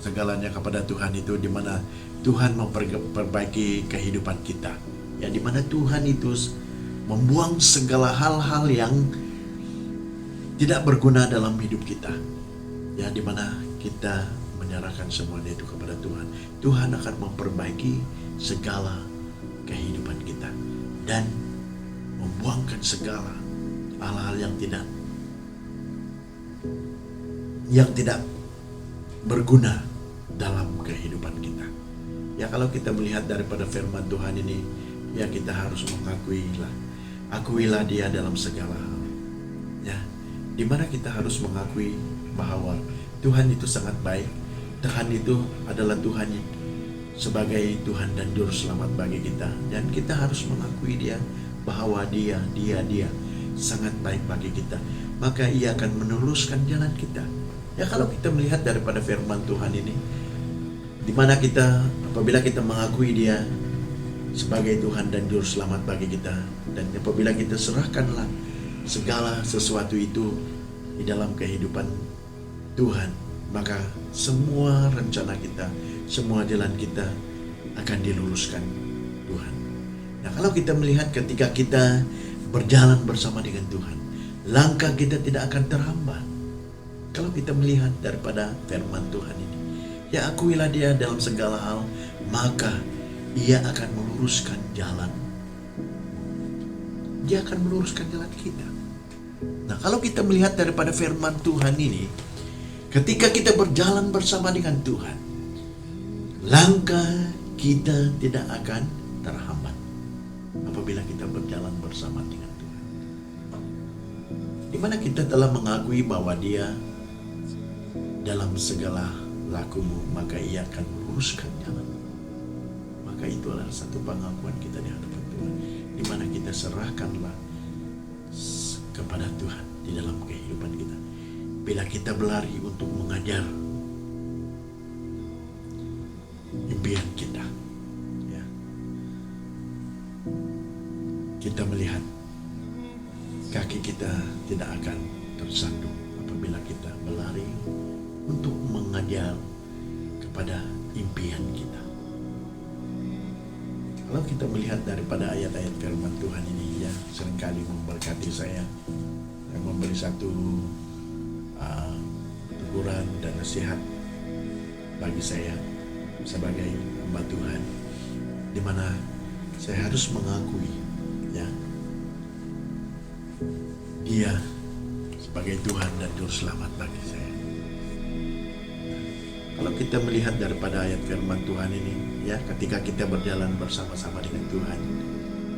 E: segalanya kepada Tuhan itu, di mana Tuhan memperbaiki kehidupan kita, ya, di mana Tuhan itu membuang segala hal-hal yang tidak berguna dalam hidup kita, ya, di mana kita menyerahkan semuanya itu kepada Tuhan. Tuhan akan memperbaiki segala kehidupan kita dan membuangkan segala hal-hal yang tidak berguna dalam kehidupan kita. Ya, kalau kita melihat daripada firman Tuhan ini, ya, kita harus akuilah Dia dalam segala hal, ya, dimana kita harus mengakui bahwa Tuhan itu sangat baik. Tuhan itu adalah Tuhan sebagai Tuhan dan Juru Selamat bagi kita, dan kita harus mengakui Dia bahwa Dia sangat baik bagi kita, maka Ia akan meluruskan jalan kita. Ya, kalau kita melihat daripada firman Tuhan ini, di mana kita apabila kita mengakui Dia sebagai Tuhan dan Juru Selamat bagi kita, dan apabila kita serahkanlah segala sesuatu itu di dalam kehidupan Tuhan, maka semua rencana kita, semua jalan kita akan diluruskan Tuhan. Nah, kalau kita melihat ketika kita berjalan bersama dengan Tuhan, langkah kita tidak akan terhambat. Kalau kita melihat daripada firman Tuhan ini, ya, akuilah Dia dalam segala hal, maka Ia akan meluruskan jalan. Dia akan meluruskan jalan kita. Nah, kalau kita melihat daripada firman Tuhan ini, ketika kita berjalan bersama dengan Tuhan, langkah kita tidak akan terhambat apabila kita berjalan bersama dengan Tuhan. Di mana kita telah mengakui bahwa Dia dalam segala lakumu, maka Ia akan meluruskan jalan. Maka itu adalah satu pengakuan kita di hadapan Tuhan, di mana kita serahkanlah kepada Tuhan di dalam kehidupan kita. Bila kita berlari untuk mengajar impian kita, ya, kita melihat kaki kita tidak akan tersandung apabila kita ya kepada impian kita. Kalau kita melihat daripada ayat-ayat firman Tuhan ini, ya seringkali memberkati saya dan memberi satu teguran dan nasihat bagi saya sebagai hamba Tuhan, di mana saya harus mengakui, ya, Dia sebagai Tuhan dan Juru Selamat bagi saya. Kalau kita melihat daripada ayat firman Tuhan ini, ya, ketika kita berjalan bersama-sama dengan Tuhan,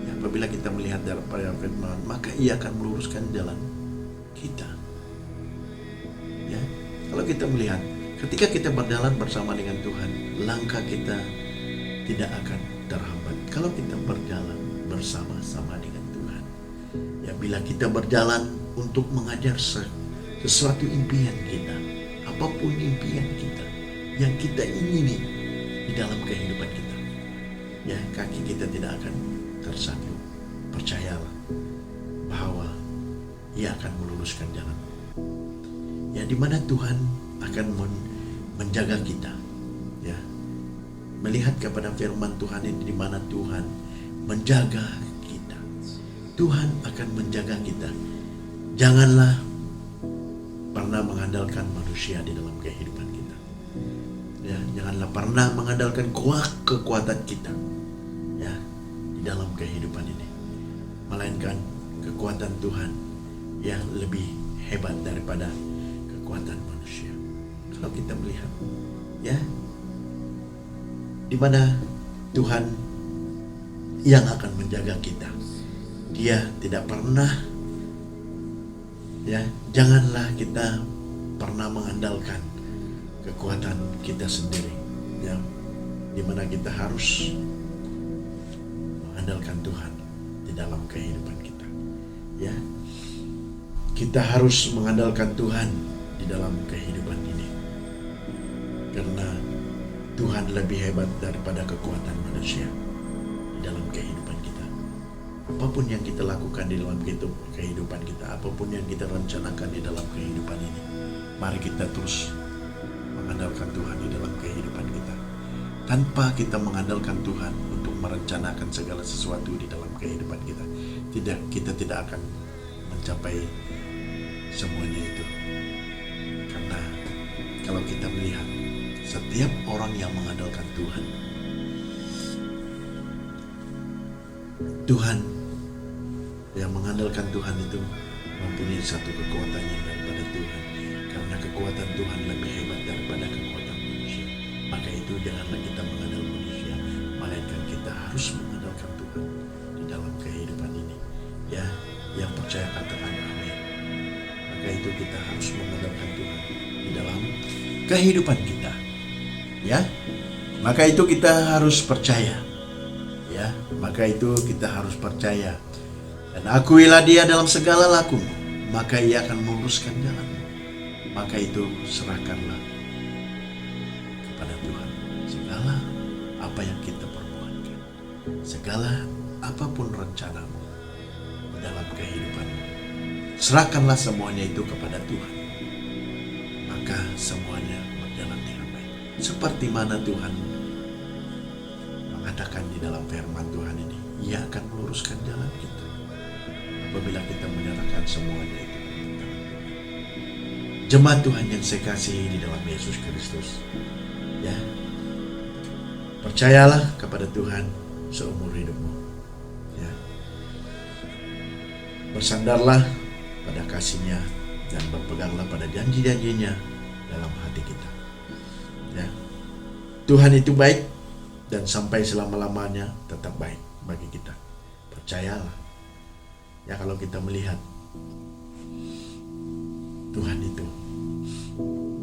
E: ya, apabila kita melihat daripada firman, maka Ia akan meluruskan jalan kita. Ya, kalau kita melihat, ketika kita berjalan bersama dengan Tuhan, langkah kita tidak akan terhambat. Kalau kita berjalan bersama-sama dengan Tuhan, ya, bila kita berjalan untuk mengajar sesuatu impian kita, apapun impian kita yang kita ingini di dalam kehidupan kita, ya, kaki kita tidak akan tersandung. Percayalah bahwa Ia akan meluruskan jalan, ya, di mana Tuhan akan menjaga kita, ya. Melihat kepada firman Tuhan ini, di mana Tuhan menjaga kita. Tuhan akan menjaga kita. Janganlah pernah mengandalkan manusia di dalam kehidupan kita. Ya, janganlah pernah mengandalkan kekuatan kita, ya, di dalam kehidupan ini. Melainkan kekuatan Tuhan yang lebih hebat daripada kekuatan manusia. Kalau kita melihat, ya, di mana Tuhan yang akan menjaga kita. Dia tidak pernah, ya, janganlah kita pernah mengandalkan kekuatan kita sendiri, ya, di mana kita harus mengandalkan Tuhan di dalam kehidupan kita, ya. Kita harus mengandalkan Tuhan di dalam kehidupan ini, karena Tuhan lebih hebat daripada kekuatan manusia di dalam kehidupan kita. Apapun yang kita lakukan di dalam kehidupan kita, apapun yang kita rencanakan di dalam kehidupan ini, mari kita terus mengandalkan Tuhan di dalam kehidupan kita. Tanpa kita mengandalkan Tuhan untuk merencanakan segala sesuatu di dalam kehidupan kita, kita tidak akan mencapai semuanya itu. Karena kalau kita melihat, setiap orang yang mengandalkan Tuhan yang mengandalkan Tuhan itu mempunyai satu kekuatan yang daripada Tuhan. Karena kekuatan Tuhan lebih hebat daripada kekuatan manusia. Maka itu janganlah kita mengandalkan manusia, melainkan kita harus mengandalkan Tuhan di dalam kehidupan ini. Ya, yang percaya katakan amin. Maka itu kita harus mengandalkan Tuhan di dalam kehidupan kita. Ya, maka itu kita harus percaya, ya, maka itu kita harus percaya. Dan akuilah Dia dalam segala lakumu, maka Ia akan meluruskan jalanmu. Maka itu serahkanlah kepada Tuhan segala apa yang kita perbuatkan, segala apapun rencanamu di dalam kehidupanmu. Serahkanlah semuanya itu kepada Tuhan, maka semuanya berjalan dengan baik. Seperti mana Tuhan mengatakan di dalam firman Tuhan ini, Ia akan meluruskan jalan kita apabila kita menyerahkan semuanya itu. Jemaat Tuhan yang saya kasihi di dalam Yesus Kristus, ya, percayalah kepada Tuhan seumur hidupmu, ya. Bersandarlah pada kasih-Nya dan berpeganglah pada janji-janji-Nya dalam hati kita. Ya. Tuhan itu baik dan sampai selama-lamanya tetap baik bagi kita. Percayalah. Ya, kalau kita melihat Tuhan itu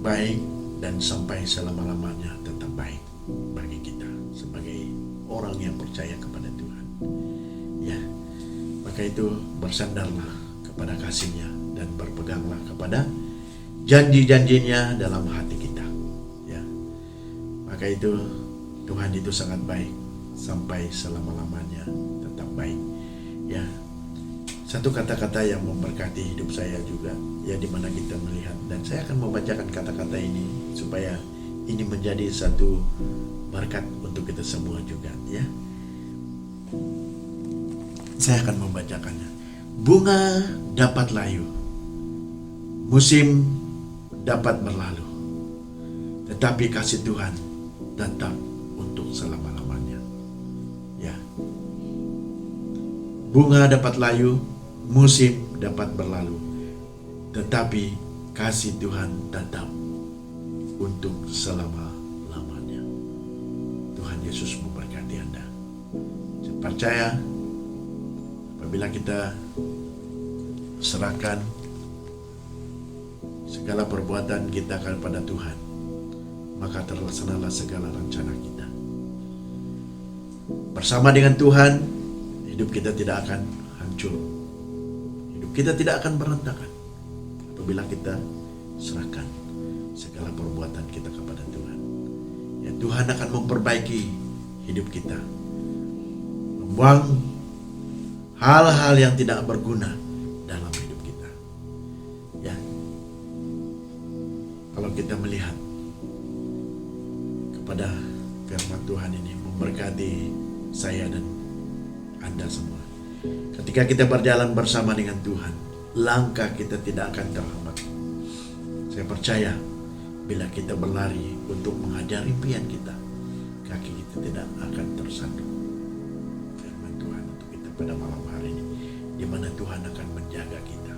E: baik dan sampai selama-lamanya tetap baik bagi kita sebagai orang yang percaya kepada Tuhan. Ya. Maka itu bersandarlah kepada kasih-Nya dan berpeganglah kepada janji-janji-Nya dalam hati kita. Ya. Maka itu Tuhan itu sangat baik sampai selama-lamanya tetap baik. Ya. Satu kata-kata yang memberkati hidup saya juga, ya, di mana kita melihat, dan saya akan membacakan kata-kata ini supaya ini menjadi satu berkat untuk kita semua juga ya. Saya akan membacakannya. Bunga dapat layu, musim dapat berlalu, tetapi kasih Tuhan tetap untuk selama-lamanya. Ya. Bunga dapat layu, musim dapat berlalu, tetapi kasih Tuhan tetap untuk selama-lamanya. Tuhan Yesus memberkati Anda. Saya percaya apabila kita serahkan segala perbuatan kita kepada Tuhan, maka terlaksanalah segala rencana kita. Bersama dengan Tuhan, hidup kita tidak akan hancur. Hidup kita tidak akan berantakan apabila kita serahkan segala perbuatan kita kepada Tuhan. Ya, Tuhan akan memperbaiki hidup kita, membuang hal-hal yang tidak berguna dalam hidup kita. Ya, kalau kita melihat kepada firman Tuhan ini memberkati saya dan Anda semua. Ketika kita berjalan bersama dengan Tuhan, langkah kita tidak akan terhambat. Saya percaya bila kita berlari untuk menghadiri impian kita, kaki kita tidak akan tersandung. Firman Tuhan untuk kita pada malam hari ini, di mana Tuhan akan menjaga kita.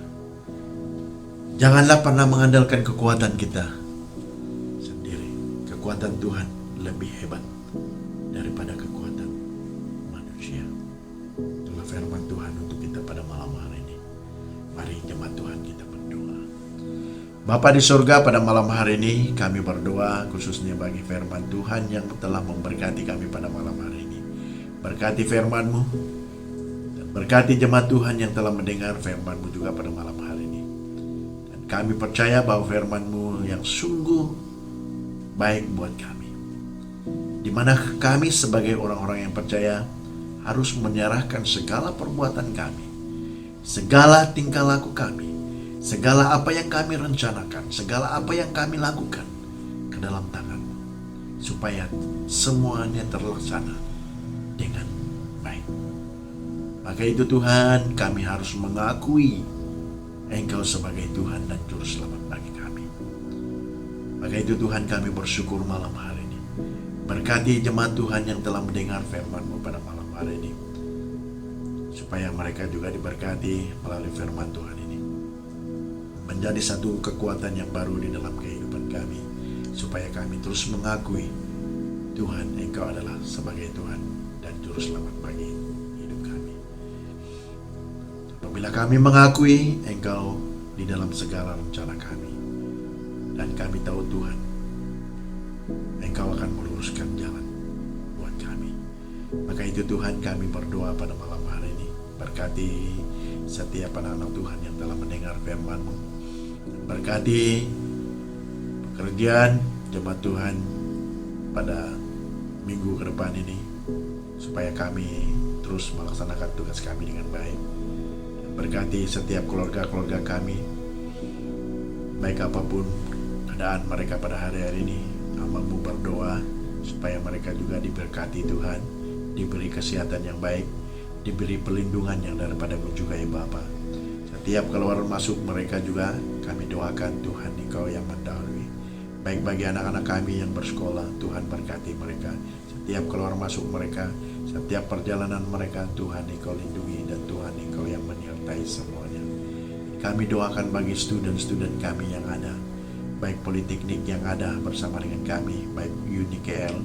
E: Janganlah pernah mengandalkan kekuatan kita sendiri. Kekuatan Tuhan lebih hebat daripada kekuatan manusia. Itulah firman Tuhan untuk kita pada malam hari ini. Mari jemaat Tuhan kita berdoa. Bapa di surga, pada malam hari ini kami berdoa khususnya bagi firman Tuhan yang telah memberkati kami pada malam hari ini. Berkati firman-Mu dan berkati jemaat Tuhan yang telah mendengar firman-Mu juga pada malam hari ini. Dan kami percaya bahwa firman-Mu yang sungguh baik buat kami, di mana kami sebagai orang-orang yang percaya harus menyerahkan segala perbuatan kami, segala tingkah laku kami, segala apa yang kami rencanakan, segala apa yang kami lakukan ke dalam tangan-Mu, supaya semuanya terlaksana dengan baik. Maka itu Tuhan, kami harus mengakui Engkau sebagai Tuhan dan Juru Selamat bagi kami. Maka itu Tuhan, kami bersyukur malam hari ini. Berkati jemaat Tuhan yang telah mendengar firman-Mu pada malam hari ini, supaya mereka juga diberkati melalui firman Tuhan ini, menjadi satu kekuatan yang baru di dalam kehidupan kami, supaya kami terus mengakui Tuhan, Engkau adalah sebagai Tuhan dan Juru Selamat bagi hidup kami. Apabila kami mengakui Engkau di dalam segala rencana kami, dan kami tahu Tuhan, Engkau akan meluruskan jalan buat kami. Maka itu Tuhan, kami berdoa pada malam hari ini. Berkati setiap anak-anak Tuhan yang telah mendengar firman-Mu. Berkati pekerjaan jemaat Tuhan pada minggu ke depan ini, supaya kami terus melaksanakan tugas kami dengan baik. Berkati setiap keluarga-keluarga kami, baik apapun keadaan mereka pada hari-hari ini. Hamba-Mu berdoa supaya mereka juga diberkati Tuhan, diberi kesehatan yang baik, diberi perlindungan yang daripada-Mu juga ya Bapa. Setiap keluar masuk mereka juga kami doakan Tuhan, Engkau yang mendahului. Baik bagi anak-anak kami yang bersekolah, Tuhan berkati mereka. Setiap keluar masuk mereka, setiap perjalanan mereka, Tuhan Engkau lindungi, dan Tuhan Engkau yang menyertai semuanya. Kami doakan bagi student-student kami yang ada, baik Politeknik yang ada bersama dengan kami, baik UNIKL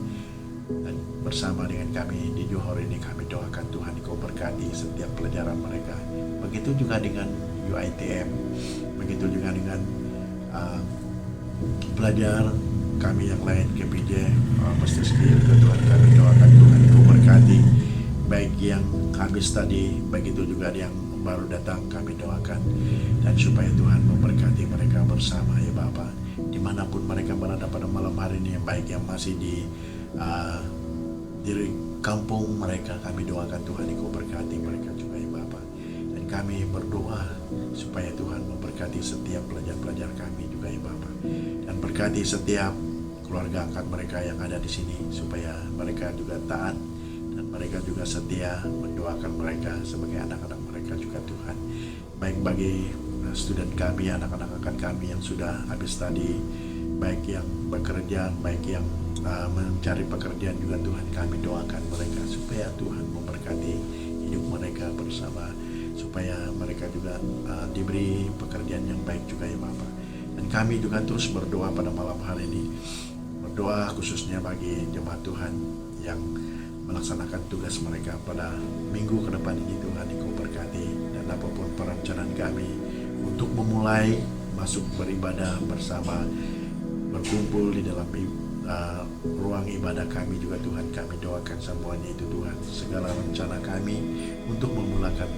E: dan bersama dengan kami di Johor ini, kami doakan Tuhan Engkau berkati setiap pelajaran mereka. Begitu juga dengan UITM, begitu juga dengan pelajar kami yang lain, KPJ, Master Skill, Tuhan kami doakan Tuhan Engkau berkati, baik yang habis tadi, begitu juga yang baru datang, kami doakan, dan supaya Tuhan memberkati mereka bersama ya Bapa, dimanapun mereka berada pada malam hari ini, baik yang masih di kampung mereka, kami doakan Tuhan Engkau berkati mereka juga ya Bapa. Dan kami berdoa supaya Tuhan memberkati setiap pelajar-pelajar kami juga ya Bapa, dan berkati setiap keluarga angkat mereka yang ada di sini, supaya mereka juga taat dan mereka juga setia mendoakan mereka sebagai anak-anak mereka juga Tuhan. Baik bagi student kami, anak-anak angkat kami yang sudah habis tadi, baik yang bekerja, baik yang mencari pekerjaan juga Tuhan, kami doakan mereka supaya Tuhan memberkati hidup mereka bersama, supaya mereka juga diberi pekerjaan yang baik juga ya Bapak. Dan kami juga terus berdoa pada malam hari ini, berdoa khususnya bagi jemaat Tuhan yang melaksanakan tugas mereka pada minggu ke depan ini. Tuhan Engkau berkati, dan apapun perencanaan kami untuk memulai masuk beribadah bersama, berkumpul di dalam ruang ibadah kami juga Tuhan, kami doakan semuanya itu Tuhan. Segala rencana kami untuk memulakan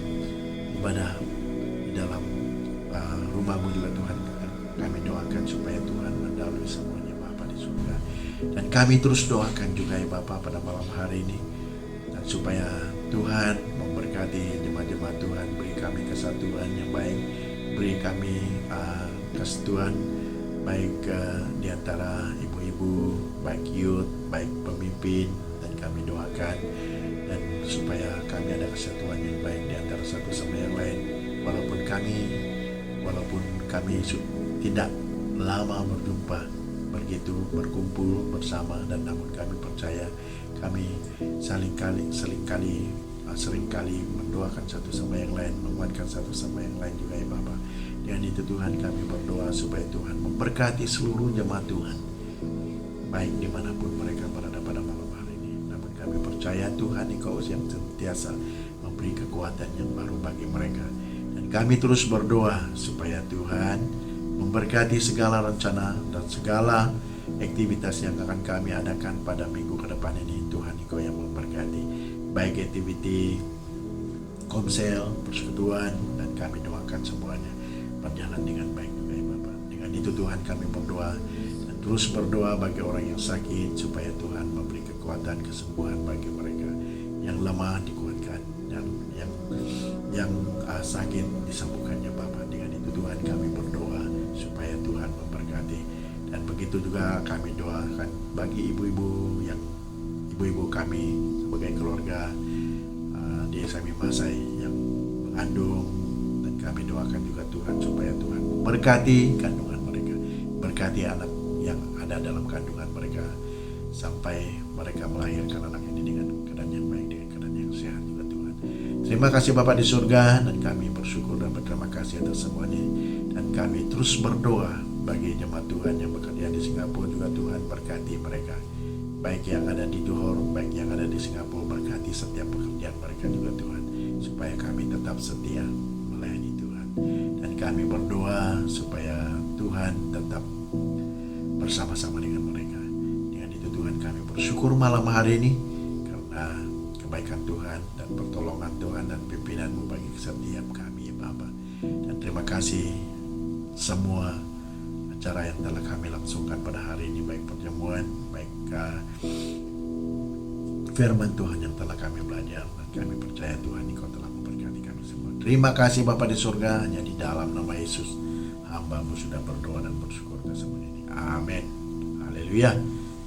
E: ibadah di dalam rumah-Mu juga Tuhan, kami doakan supaya Tuhan mendahului semuanya Bapa di surga. Dan kami terus doakan juga ya Bapa pada malam hari ini, dan supaya Tuhan memberkati jemaat-jemaat Tuhan, beri kami kesatuan yang baik, beri kami kesatuan baik di antara ibu-ibu, baik youth, baik pemimpin, dan kami doakan dan supaya kami ada kesatuan yang baik di antara satu sama yang lain. Walaupun kami tidak lama berjumpa begitu berkumpul bersama, dan namun kami percaya kami seringkali mendoakan satu sama yang lain, menguatkan satu sama yang lain juga ya Bapak. Dengan itu Tuhan kami berdoa supaya Tuhan memberkati seluruh jemaat Tuhan, baik dimanapun mereka berada pada malam hari ini. Namun kami percaya Tuhan Engkau yang sentiasa memberi kekuatan yang baru bagi mereka. Dan kami terus berdoa supaya Tuhan memberkati segala rencana dan segala aktivitas yang akan kami adakan pada minggu ke depan ini. Tuhan Engkau yang memberkati, baik aktiviti komsel, persekutuan, dan kami doakan semuanya berjalan dengan baik juga ya Bapak. Dengan itu Tuhan kami berdoa, dan terus berdoa bagi orang yang sakit supaya Tuhan memberi kekuatan, kesembuhan bagi mereka yang lemah dikuatkan, dan yang sakit disembuhkannya Bapak. Dengan itu Tuhan kami berdoa supaya Tuhan memberkati. Dan begitu juga kami doakan bagi ibu-ibu kami sebagai keluarga di SMI Masai yang mengandung, dan kami doakan juga Tuhan supaya Tuhan memberkati kandungan mereka, berkati anak yang ada dalam kandungan mereka sampai mereka melahirkan anak ini dengan keadaan yang baik, dengan keadaan yang sehat juga Tuhan. Terima kasih Bapa di surga, dan kami bersyukur dan berterima kasih atas semuanya. Dan kami terus berdoa bagi jemaat Tuhan yang bekerja di Singapura juga Tuhan, berkati mereka, baik yang ada di Johor, baik yang ada di Singapura, berkati setiap pekerjaan mereka juga Tuhan, supaya kami tetap setia melayani Tuhan. Dan kami berdoa supaya Tuhan tetap bersama-sama dengan mereka. Dengan itu Tuhan kami bersyukur malam hari ini karena kebaikan Tuhan dan pertolongan Tuhan dan pimpinan-Mu bagi setiap kami ya Bapa. Dan terima kasih semua acara yang telah kami langsungkan pada hari ini, baik perjamuan, baik firman Tuhan yang telah kami belajar, dan kami percaya Tuhan Engkau telah memberkati kami semua. Terima kasih Bapa di surga, hanya di dalam nama Yesus hamba-Mu sudah berdoa dan bersyukur atas semua ini. Amin. Haleluya.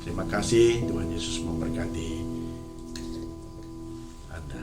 E: Terima kasih, Tuhan Yesus memberkati Anda.